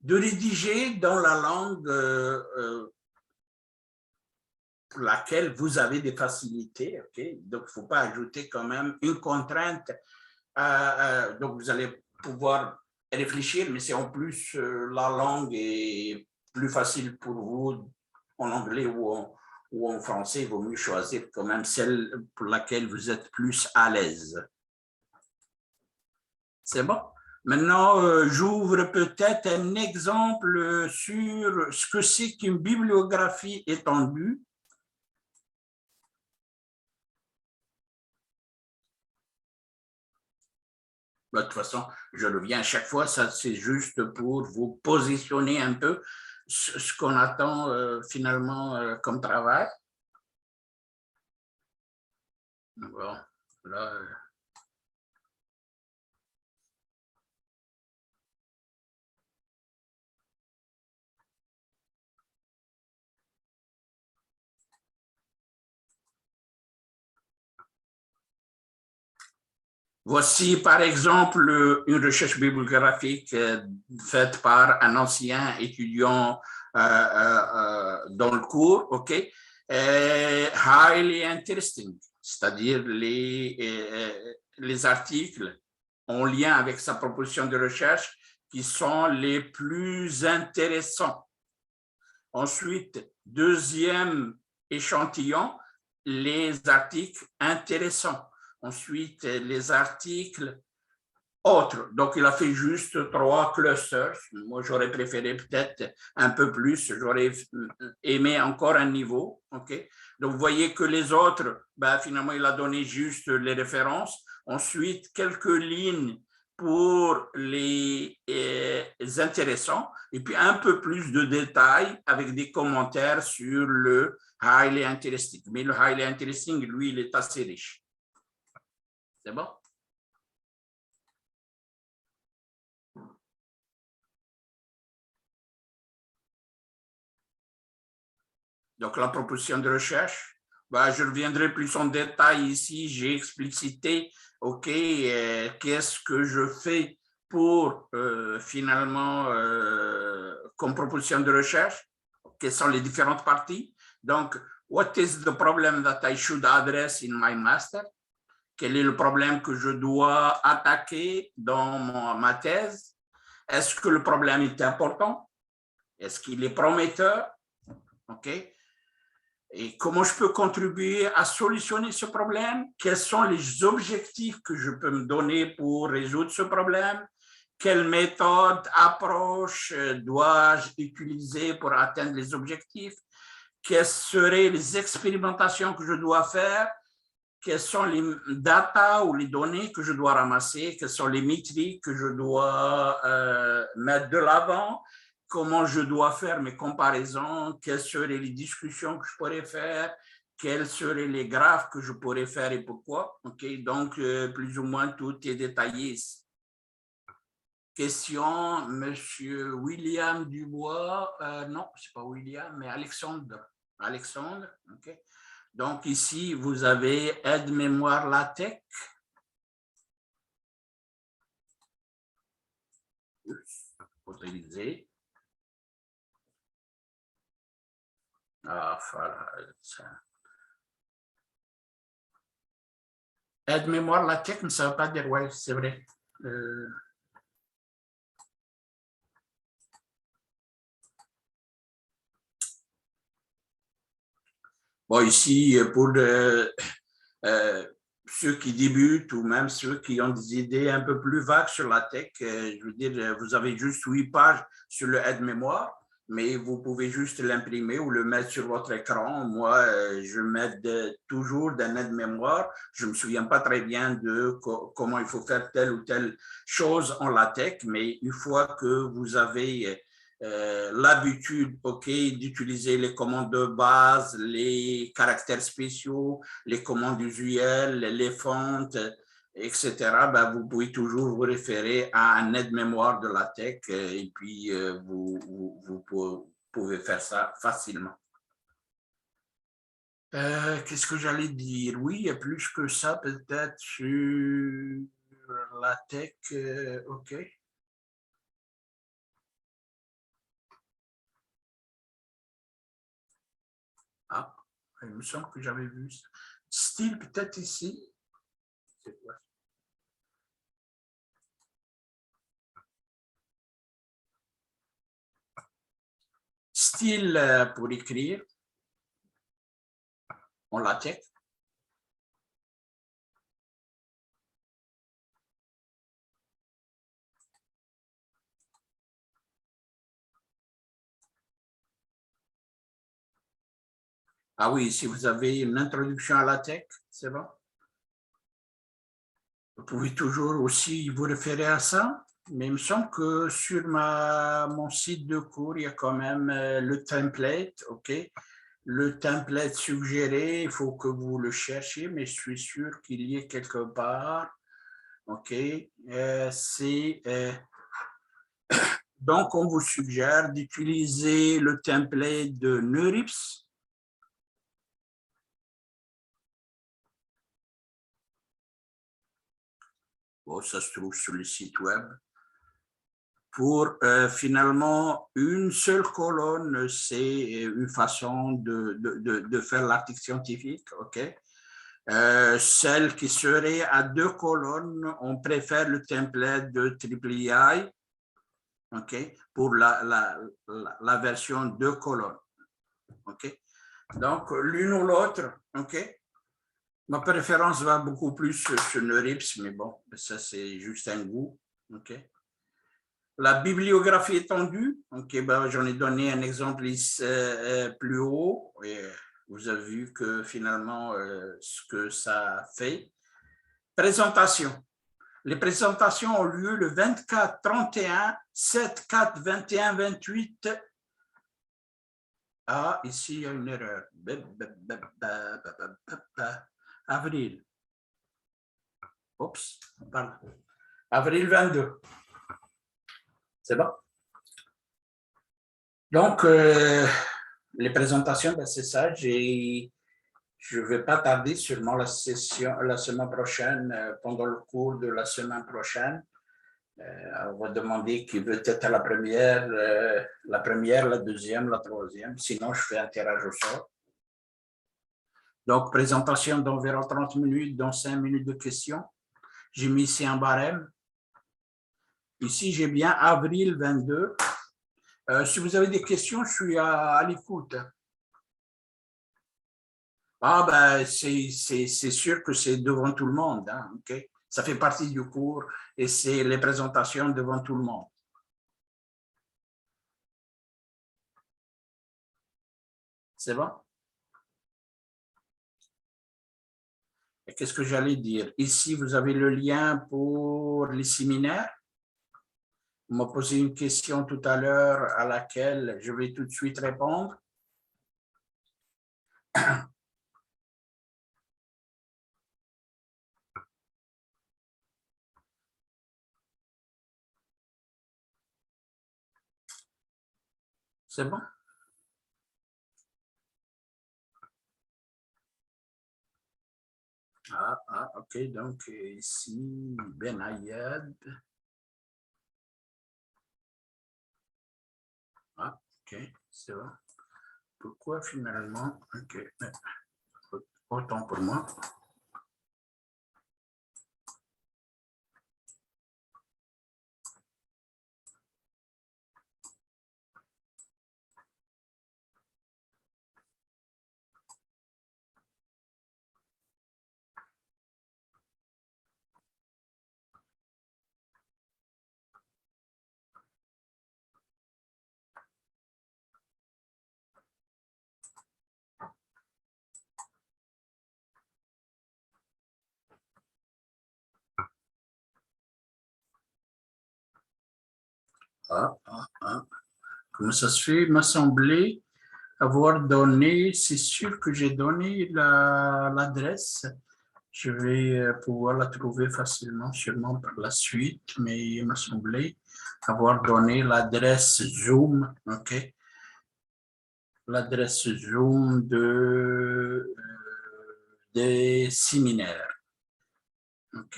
de rédiger dans la langue pour laquelle vous avez des facilités. Okay? Donc, il ne faut pas ajouter quand même une contrainte. Donc, vous allez pouvoir réfléchir, mais si en plus la langue est plus facile pour vous en anglais ou en français, il vaut mieux choisir quand même celle pour laquelle vous êtes plus à l'aise. C'est bon? Maintenant, j'ouvre peut-être un exemple sur ce que c'est qu'une bibliographie étendue. De toute façon, je reviens à chaque fois, ça c'est juste pour vous positionner un peu ce qu'on attend finalement comme travail. Bon, là, voici par exemple une recherche bibliographique faite par un ancien étudiant dans le cours, ok? Highly interesting, c'est-à-dire les articles en lien avec sa proposition de recherche qui sont les plus intéressants. Ensuite, deuxième échantillon, les articles intéressants. Ensuite, les articles autres. Donc, il a fait juste 3 clusters. Moi, j'aurais préféré peut-être un peu plus. J'aurais aimé encore un niveau. Okay? Donc, vous voyez que les autres, ben, finalement, il a donné juste les références. Ensuite, quelques lignes pour les intéressants. Et puis, un peu plus de détails avec des commentaires sur le highly interesting. Mais le highly interesting, lui, il est assez riche. C'est bon? Donc, la proposition de recherche, ben, je reviendrai plus en détail ici. J'ai explicité, OK, qu'est-ce que je fais pour finalement, comme proposition de recherche, quelles sont les différentes parties. Donc, what is the problem that I should address in my master? Quel est le problème que je dois attaquer dans ma thèse? Est-ce que le problème est important? Est-ce qu'il est prometteur? OK? Et comment je peux contribuer à solutionner ce problème? Quels sont les objectifs que je peux me donner pour résoudre ce problème? Quelle méthode, approche dois-je utiliser pour atteindre les objectifs? Quelles seraient les expérimentations que je dois faire? Quelles sont les data ou les données que je dois ramasser? Quelles sont les métriques que je dois mettre de l'avant? Comment je dois faire mes comparaisons, quelles seraient les discussions que je pourrais faire, quels seraient les graphes que je pourrais faire et pourquoi. Okay? Donc, plus ou moins, tout est détaillé ici. Question, Monsieur William Dubois. Non, ce n'est pas William, mais Alexandre. Alexandre, ok. Donc, ici, vous avez aide-mémoire LaTeX. Utiliser. Ah, voilà. Aide-mémoire LaTeX, mais ça ne veut pas dire, oui, c'est vrai. Bon, ici, pour ceux qui débutent ou même ceux qui ont des idées un peu plus vagues sur la tech, je veux dire, vous avez juste 8 pages sur le aide-mémoire, mais vous pouvez juste l'imprimer ou le mettre sur votre écran. Moi, je mets toujours d'un aide-mémoire. Je ne me souviens pas très bien de comment il faut faire telle ou telle chose en LaTeX, mais une fois que vous avez l'habitude, OK, d'utiliser les commandes de base, les caractères spéciaux, les commandes usuelles, les fontes, etc., ben, vous pouvez toujours vous référer à un aide-mémoire de LaTeX et puis vous pouvez faire ça facilement. Qu'est-ce que j'allais dire? Oui, il y a plus que ça peut-être sur LaTeX. OK. Ah, il me semble que j'avais vu ça. Style, peut-être ici. C'est quoi? Style pour écrire en latex. Ah oui, si vous avez une introduction à latex, c'est bon. Vous pouvez toujours aussi vous référer à ça, mais il me semble que sur mon site de cours, il y a quand même le template, OK? Le template suggéré, il faut que vous le cherchiez, mais je suis sûr qu'il y est quelque part, OK? Donc, on vous suggère d'utiliser le template de NeurIPS. Bon, ça se trouve sur le site web. Pour finalement, une seule colonne, c'est une façon de faire l'article scientifique, OK? Celle qui serait à deux colonnes, on préfère le template de IIII, OK? Pour la version deux colonnes, OK? Donc, l'une ou l'autre, OK? Ma préférence va beaucoup plus sur NeurIPS, mais bon, ça, c'est juste un goût, OK? La bibliographie étendue, okay, ben, j'en ai donné un exemple plus haut. Et vous avez vu que finalement, ce que ça fait. Présentation. Les présentations ont lieu le 24, 31, 7, 4, 21, 28. Ah, ici, il y a une erreur. Avril. Oups, pardon. Avril 22. C'est bon? Donc, les présentations, ben, c'est ça. Je ne vais pas tarder, sûrement la semaine prochaine, pendant le cours de la semaine prochaine. On va demander qui veut être à la première, la deuxième, la troisième. Sinon, je fais un tirage au sort. Donc, présentation d'environ 30 minutes, dont 5 minutes de questions. J'ai mis ici un barème. Ici, j'ai bien avril 22. Si vous avez des questions, je suis à l'écoute. Ah, ben, c'est sûr que c'est devant tout le monde. Hein, okay? Ça fait partie du cours et c'est les présentations devant tout le monde. C'est bon? Et qu'est-ce que j'allais dire? Ici, vous avez le lien pour les séminaires. Vous m'avez posé une question tout à l'heure à laquelle je vais tout de suite répondre. C'est bon? OK. Donc, ici, Ben Ayed. Ah, OK, c'est bon. Pourquoi finalement? OK, autant pour moi. Comment ça se fait? Il m'a semblé avoir donné, c'est sûr que j'ai donné l'adresse. Je vais pouvoir la trouver facilement, sûrement par la suite, mais il m'a semblé avoir donné l'adresse Zoom, OK? L'adresse Zoom des séminaires, OK?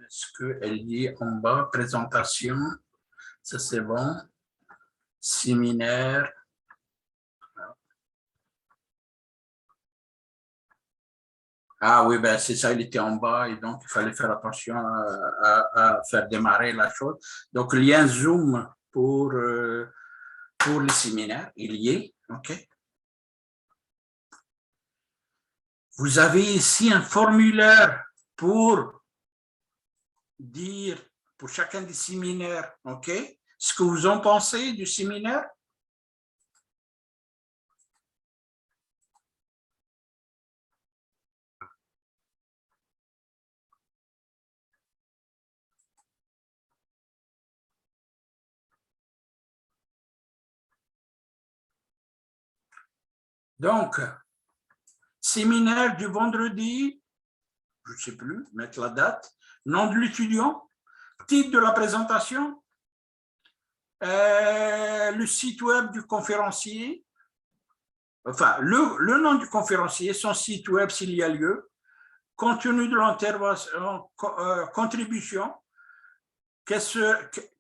Est-ce qu'elle dit en bas, présentation? Ça, c'est bon. Séminaire. Ah oui, ben c'est ça, il était en bas et donc il fallait faire attention à faire démarrer la chose. Donc, lien Zoom pour les séminaires, il y est, OK. Vous avez ici un formulaire pour dire, pour chacun des séminaires, OK, ce que vous en pensez du séminaire. Donc, séminaire du vendredi, je ne sais plus, mettre la date, nom de l'étudiant, titre de la présentation, le site web du conférencier, enfin, le nom du conférencier, son site web s'il y a lieu, contenu de l'intervention, contribution,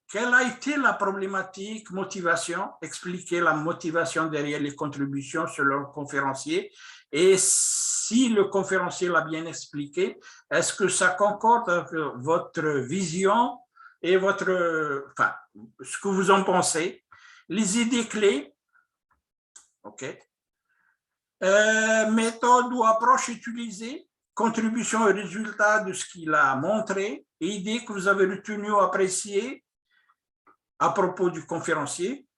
quelle a été la problématique, motivation, expliquer la motivation derrière les contributions selon le conférencier, et si le conférencier l'a bien expliqué, est-ce que ça concorde avec votre vision et votre, enfin, ce que vous en pensez, les idées clés, OK, méthode ou approche utilisée, contribution et résultat de ce qu'il a montré, idées que vous avez retenues ou appréciées à propos du conférencier.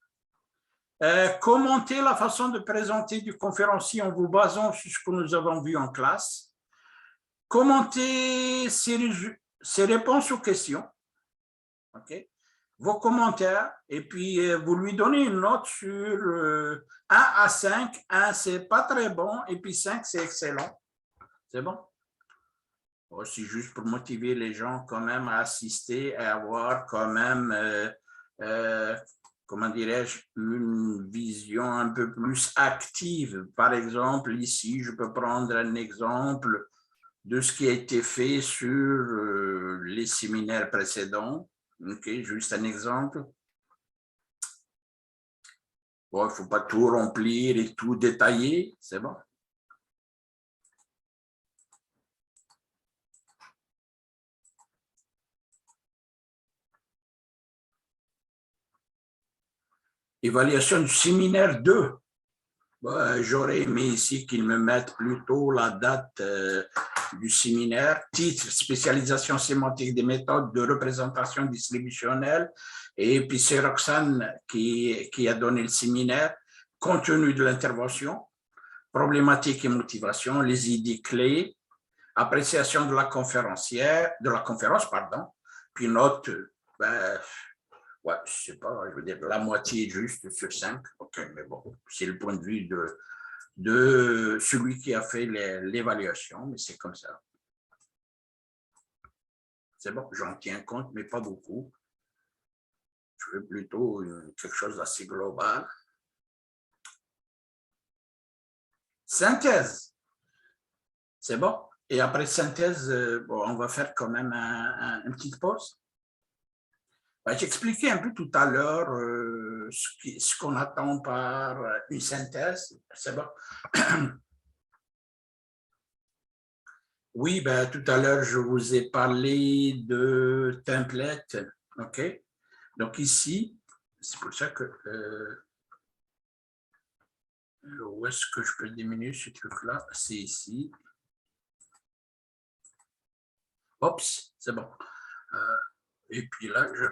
Commenter la façon de présenter du conférencier en vous basant sur ce que nous avons vu en classe. Commenter ses réponses aux questions. OK. Vos commentaires, et puis vous lui donnez une note sur 1 à 5. 1, c'est pas très bon, et puis 5, c'est excellent. C'est bon? Bon, c'est juste pour motiver les gens quand même à assister et avoir quand même, comment dirais-je, une vision un peu plus active. Par exemple, ici, je peux prendre un exemple de ce qui a été fait sur les séminaires précédents. OK, juste un exemple. Bon, il ne faut pas tout remplir et tout détailler, c'est bon. Évaluation du séminaire 2. J'aurais aimé ici qu'ils me mettent plutôt la date du séminaire, titre, spécialisation sémantique des méthodes de représentation distributionnelle, et puis c'est Roxane qui a donné le séminaire, contenu de l'intervention, problématiques et motivation, les idées clés, appréciation de la conférencière, de la conférence, pardon, puis note, ouais, je sais pas, je veux dire la moitié juste sur 5. OK, mais bon, c'est le point de vue de celui qui a fait l'évaluation, mais c'est comme ça. C'est bon, j'en tiens compte, mais pas beaucoup. Je veux plutôt quelque chose d'assez global. Synthèse. C'est bon. Et après synthèse, bon, on va faire quand même une petite pause. J'expliquais un peu tout à l'heure ce qu'on attend par une synthèse. C'est bon. Oui, ben, tout à l'heure, je vous ai parlé de template. OK? Donc ici, c'est pour ça que où est-ce que je peux diminuer ce truc-là? C'est ici. Oups, c'est bon. Et puis là, je